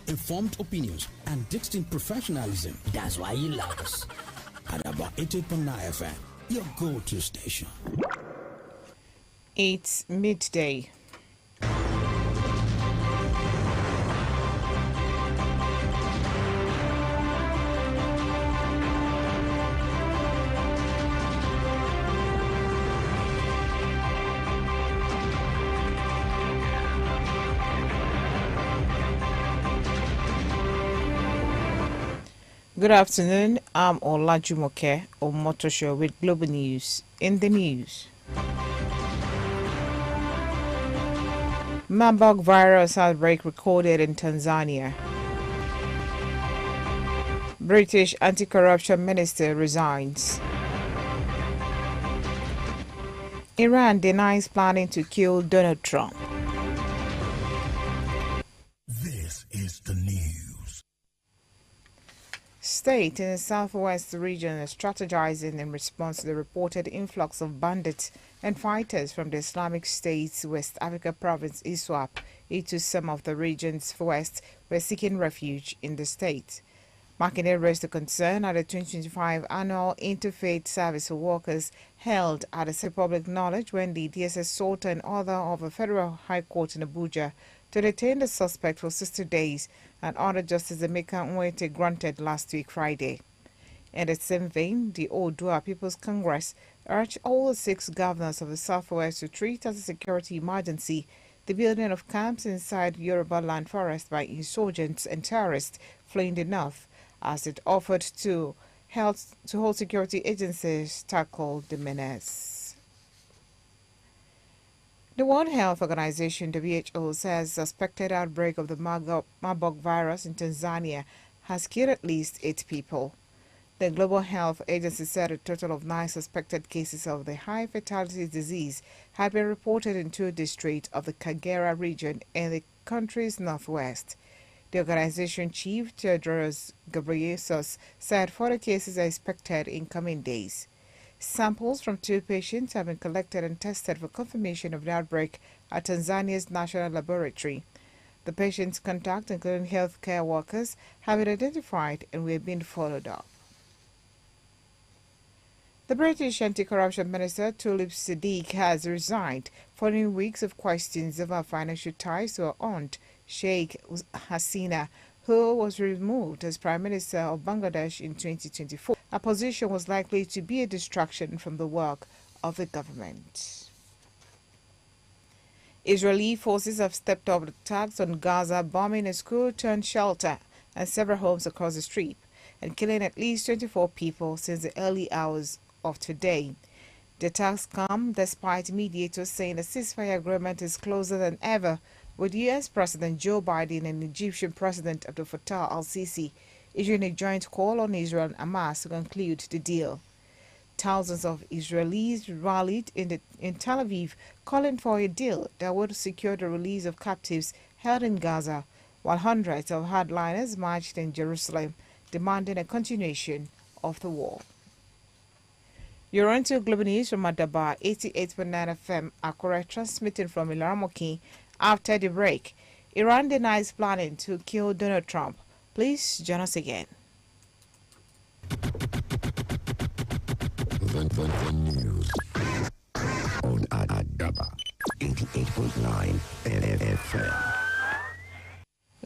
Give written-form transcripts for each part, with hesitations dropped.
informed opinions, and distinct professionalism. That's why you love us. Adaba 88.9 FM, your go-to station. It's midday. Good afternoon. I'm Olajumoke Omotosho with Global News. In the news, Marburg virus outbreak recorded in Tanzania. British anti-corruption minister resigns. Iran denies planning to kill Donald Trump. This is the news. State in the southwest region is strategizing in response to the reported influx of bandits and fighters from the Islamic State's West Africa province ISWAP into some of the region's west who are seeking refuge in the state. Makinde raised the concern at the 2025 annual Interfaith Service for Workers held at the public knowledge when the DSS sought an order of a federal high court in Abuja to detain the suspect for 60 days, and order Justice Emeka Nwete granted last week Friday. In the same vein, the Oodua People's Congress urged all the 6 governors of the Southwest to treat as a security emergency the building of camps inside Yoruba land forest by insurgents and terrorists fleeing the north, as it offered to hold security agencies tackle the menace. The World Health Organization, WHO, says suspected outbreak of the Marburg virus in Tanzania has killed at least 8 people. The Global Health Agency said a total of 9 suspected cases of the high fatality disease had been reported in 2 districts of the Kagera region in the country's northwest. The organization chief, Tedros Ghebreyesus, said 40 cases are expected in coming days. Samples from 2 patients have been collected and tested for confirmation of the outbreak at Tanzania's National Laboratory. The patients' contact, including healthcare workers, have been identified and were being followed up. The British anti-corruption minister Tulip Siddiq has resigned following weeks of questions over financial ties to her aunt, Sheikh Hasina, who was removed as Prime Minister of Bangladesh in 2024. Her position was likely to be a distraction from the work of the government. Israeli forces have stepped up attacks on Gaza, bombing a school-turned-shelter and several homes across the Strip, and killing at least 24 people since the early hours of today. The attacks come despite mediators saying a ceasefire agreement is closer than ever, with U.S. President Joe Biden and Egyptian President Abdel Fattah al-Sisi issuing a joint call on Israel and Hamas to conclude the deal. Thousands of Israelis rallied in Tel Aviv calling for a deal that would secure the release of captives held in Gaza, while hundreds of hardliners marched in Jerusalem demanding a continuation of the war. You're on to Global News from Adaba 88.9 FM, Akure, transmitting from Ilaramoki. After the break, Iran denies planning to kill Donald Trump. Please join us again. The news on Adaba 88.9 FM.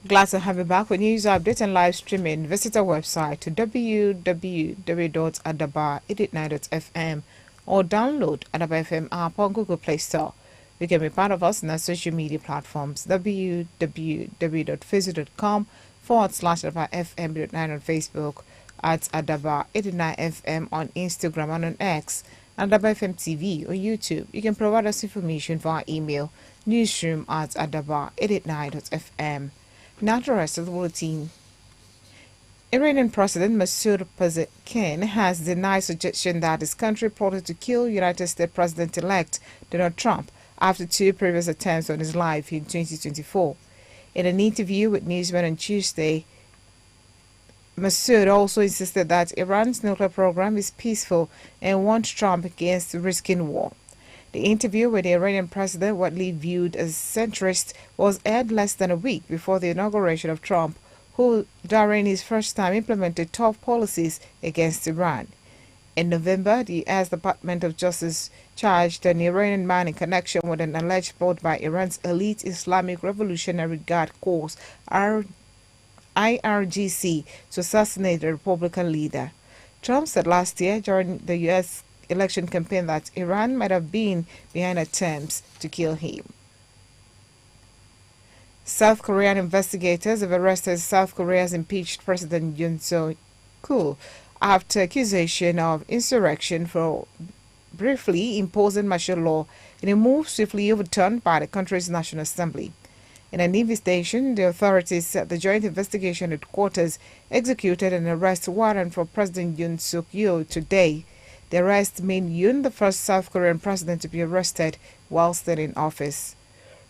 Glad to have you back with news updates and live streaming. Visit our website to www.adaba889.fm or download AdabaFM app on Google Play Store. You can be part of us on our social media platforms, www.facebook.com/AdabaFM9 on Facebook, at Adaba89FM on Instagram and on X, and AdabaFM TV on YouTube. You can provide us information via email, newsroom@adaba889.fm. Now the rest of the bulletin. Iranian President Masoud Pezeshkian has denied suggestion that his country plotted to kill United States President-elect Donald Trump after 2 previous attempts on his life in 2024. In an interview with Newsman on Tuesday, Masoud also insisted that Iran's nuclear program is peaceful and warned Trump against risking war. The interview with the Iranian president, widely viewed as centrist, was aired less than a week before the inauguration of Trump, who during his first time implemented tough policies against Iran. In November, the U.S. Department of Justice charged an Iranian man in connection with an alleged plot by Iran's elite Islamic Revolutionary Guard Corps IRGC to assassinate the Republican leader. Trump said last year during the U.S. election campaign that Iran might have been behind attempts to kill him. South Korean investigators have arrested South Korea's impeached President Yoon Suk-yeol after accusation of insurrection for briefly imposing martial law in a move swiftly overturned by the country's National Assembly. In an invitation, the authorities said the Joint Investigation Headquarters executed an arrest warrant for President Yoon Suk-yeol today. The arrest made Yoon the first South Korean president to be arrested while still in office.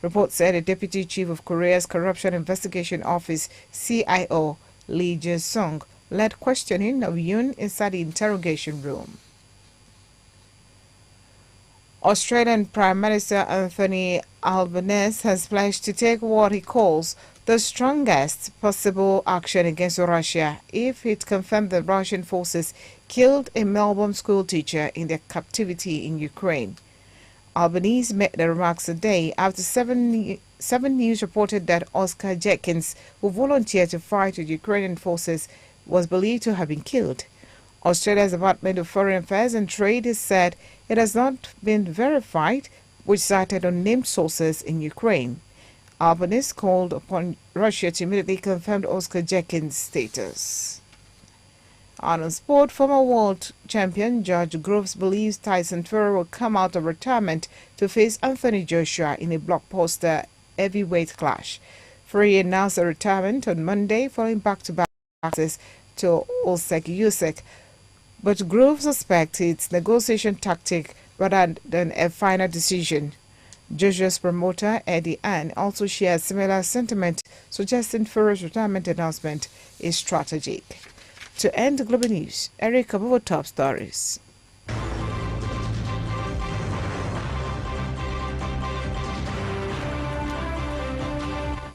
Reports said the Deputy Chief of Korea's Corruption Investigation Office, CIO, Lee Jae-sung, led questioning of Yoon inside the interrogation room. Australian Prime Minister Anthony Albanese has pledged to take what he calls the strongest possible action against Russia if it confirmed that Russian forces killed a Melbourne school teacher in their captivity in Ukraine. Albanese made the remarks today after Seven News reported that Oscar Jenkins, who volunteered to fight with Ukrainian forces, was believed to have been killed. Australia's Department of Foreign Affairs and Trade has said it has not been verified, which cited unnamed sources in Ukraine. Albanese called upon Russia to immediately confirm Oscar Jenkins' status. On sport, former world champion George Groves believes Tyson Fury will come out of retirement to face Anthony Joshua in a blockbuster heavyweight clash. Fury announced a retirement on Monday following back-to-back losses to Usyk, but Groves suspects it's negotiation tactic rather than a final decision. Joshua's promoter Eddie Ann also shares similar sentiment, suggesting Fury's retirement announcement is strategic. To end the global news, Eric above top stories.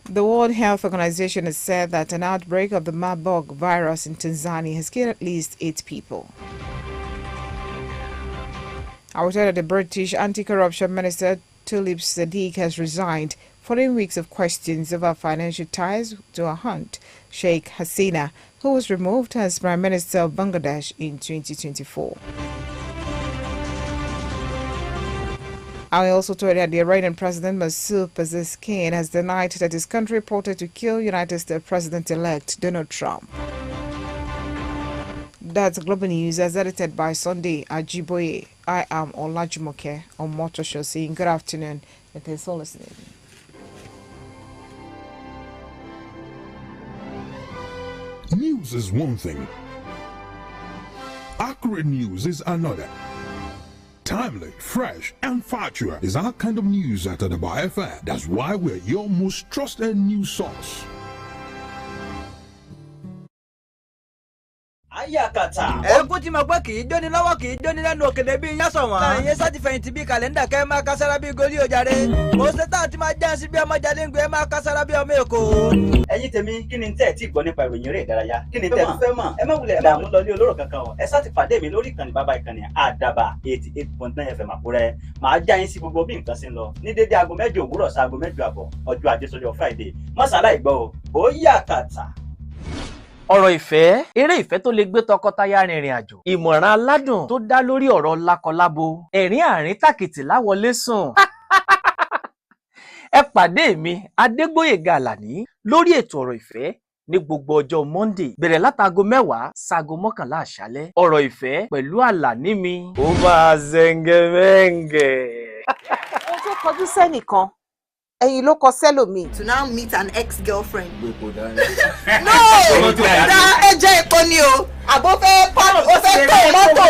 The World Health Organization has said that an outbreak of the Marburg virus in Tanzania has killed at least 8 people. I will tell that the British Anti-Corruption Minister Tulip Sadiq has resigned following weeks of questions over financial ties to her aunt, Sheikh Hasina, who was removed as Prime Minister of Bangladesh in 2024. I also told that the Iranian President Masoud Pezeshkian has denied that his country plotted to kill United States President-elect Donald Trump. That's Global News as edited by Sunday Ajiboye. I am Olajumoke on Motor Show saying good afternoon and thanks for listening. News is one thing. Accurate news is another. Timely, fresh, and factual is our kind of news at AdabaFM. That's why we're your most trusted news source. Ayakata. Ẹ̀kú tí mo gbọ́ kì í jóni lọ́wọ́ kì í jóni lẹ́nu òkèlè bí iyán sọ̀wọ́n. Láyé sátifẹ̀yìntì bí kàlẹ́ndà kẹ́ máa kására bí gólí òjàre. Mo ṣe tá àti máa já sí bí ọmọ jáde ń gbé máa kására bí ọmọ Èkó. Ẹ̀yin tèmi kí ni tẹ́ ẹ̀ tí gbọ́ nípa ìròyìn eré ìdárayá? Kí ni tẹ́ ẹ fẹ́ mọ̀? Ẹ má wulẹ̀ dààmú lọ lé olóró kankan o. Ẹ sá ti pàdé mi lórí ìkànnì bàbá ìkànnì Adaba 88.9 FM Àkúrẹ́. Màá já yín sí gbogbo bí nǹkan ṣe ń lọ. Ní dédé aago 7 òwúrọ̀ sí aago 7 àbọ̀ ọjọ́ Ajé sọ́jọ́ Friday. Mọ́sálá ìgbọ́ o. Ó yà kàtà. Ọ̀rọ̀ ìfẹ́, eré ìfẹ́ tó lè gbé tọkọtaya rìnrìn àjò, ìmọ̀ràn aládùn tó dá lórí ọ̀rọ̀ lákọlábo, ẹ̀rín àárín tàkìtì láwọlé sùn. Ẹ pàdé mi, Adégbóyèga Àlàní, lórí ètò ọ̀rọ̀ ìfẹ́ ní gbogbo ọjọ́ Monday, bẹ̀rẹ̀ látago 10 sáago 11 àṣálẹ́. Ọ̀rọ̀ ìfẹ́ pẹ̀lú Àlàní mi, ó máa zẹ̀ngẹ̀mẹ̀ngẹ̀. Ó tó kọjú sẹ́nìkan. Ẹ̀yin ló kọ sẹ́lòmíì. To now meet an ex-girlfriend. No! Ẹjẹ́ epo ni o. Àbó fẹ́ tó mọ́tò.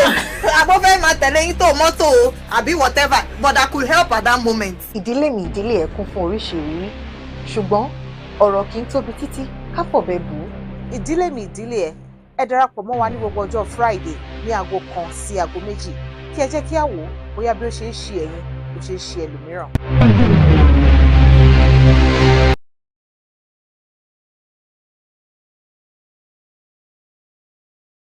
Àbó fẹ́ máa tẹ̀lé yín tó mọ́tò o. Àbí whatever. But I could help at that moment. Ìdílé mi ìdílé ẹ̀ kún fún oríṣiríṣi. Ṣùgbọ́n ọ̀rọ̀ kì í tóbi títí ká fọ̀bẹ bù ú. Ìdílé mi ìdílé ẹ darapọ̀ mọ́ wa ní gbogbo ọjọ́ Friday ní aago 1 sí aago 2 kí ẹ jẹ́ kí a wò bóyá bí ó ṣe ń ṣe ẹ̀yin ó ṣe ń ṣe ẹlòmíràn.